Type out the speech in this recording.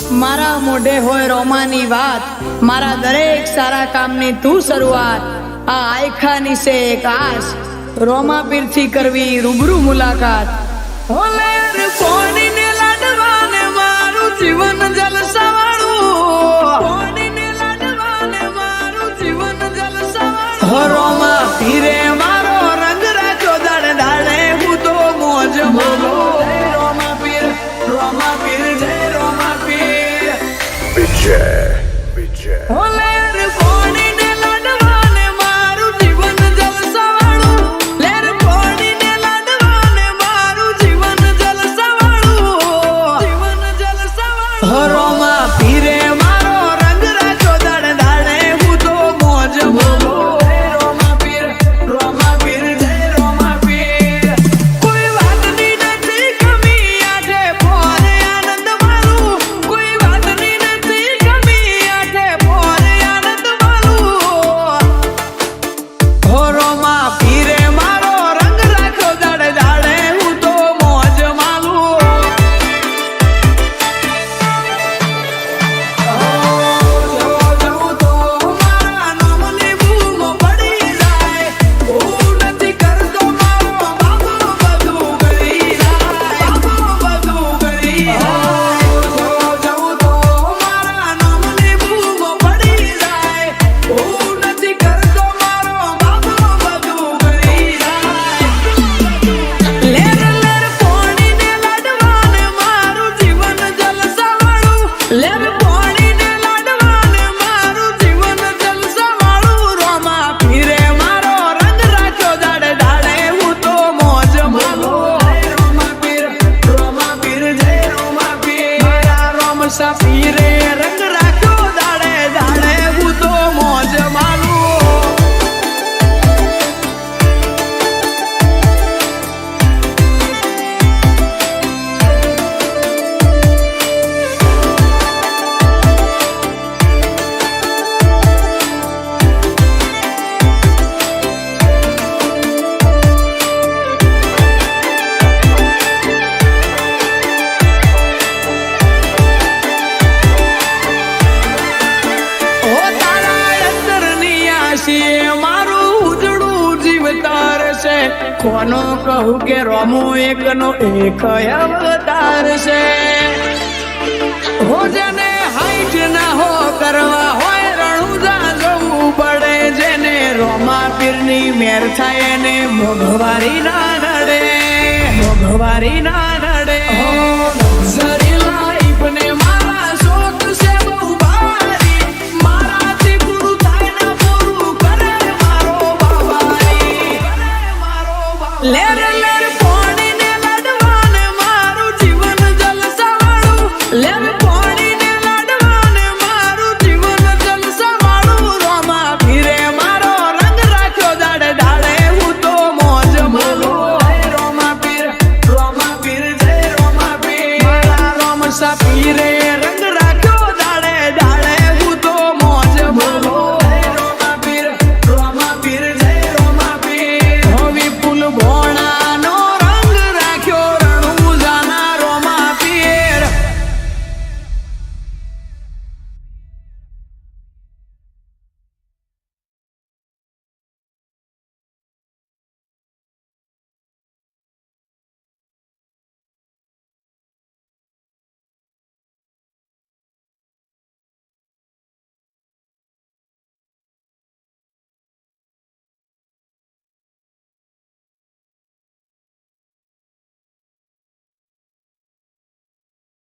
મારા મોઢે હોય રોમાની વાત, મારા દરેક સારા કામની તું શરૂઆત। આ આયખાની છે એક આશ, રોમા પીરથી કરવી રૂબરૂ મુલાકાત। ઓલે કોણીને લાડવાને મારું જીવન જલસાવાળું, કોણીને લાડવાને મારું જીવન જલસાવાળું। હો રોમા પીરે મારો રંગ રાખ્યો દાડે દાડે હું તો મોજ માનો। રોમા પીર જય રોમા પીર। વિજય વિજય ઓલે કોણીને લાડવાને મારું જીવન જલસાવાળું, લેર કોણીને લાડવાને મારું જીવન જલસાવાળું, જીવન જલસાવાળું। હો રોમા પીરે મારો રંગ રાખ્યો દાડે દાડે હું તો મોજ માનો। રોમા પીર જય રોમા પીર। કોઈ વાતની નથી કમી આજે ભોરે આનંદ મારું, કોઈ વાતની નથી કમી આજે ભોરે આનંદ મારું। હો રોમા પીરે મારો રંગ રાખ્યો દાડે દાડે હું તો મોજ માલું। લેર પોણીને લાડવાને મારું જીવન જલસાવાળું, રોમા પીરે મારો રંગ રાખ્યો દાડે દાડે હું તો મોજ માલું। રોમા પીર જય રોમા પીર। મારા રોમસા પીરે રંગ રાખ્યો દાડે દાડે હું તો મોજ માલું। ઓ તારા અંતરની આશીએ મારું ઉજળું જીવ તારશે, કોનો કહું કે રોમો એકનો એક અવતાર છે। હો જેને હાઈટ ના હો કરવા હોય રણુજા જવું પડે, જેને રોમા પીરની મેર થાય એને મોઘવારી ના નડે, મોઘવારી ના નડે।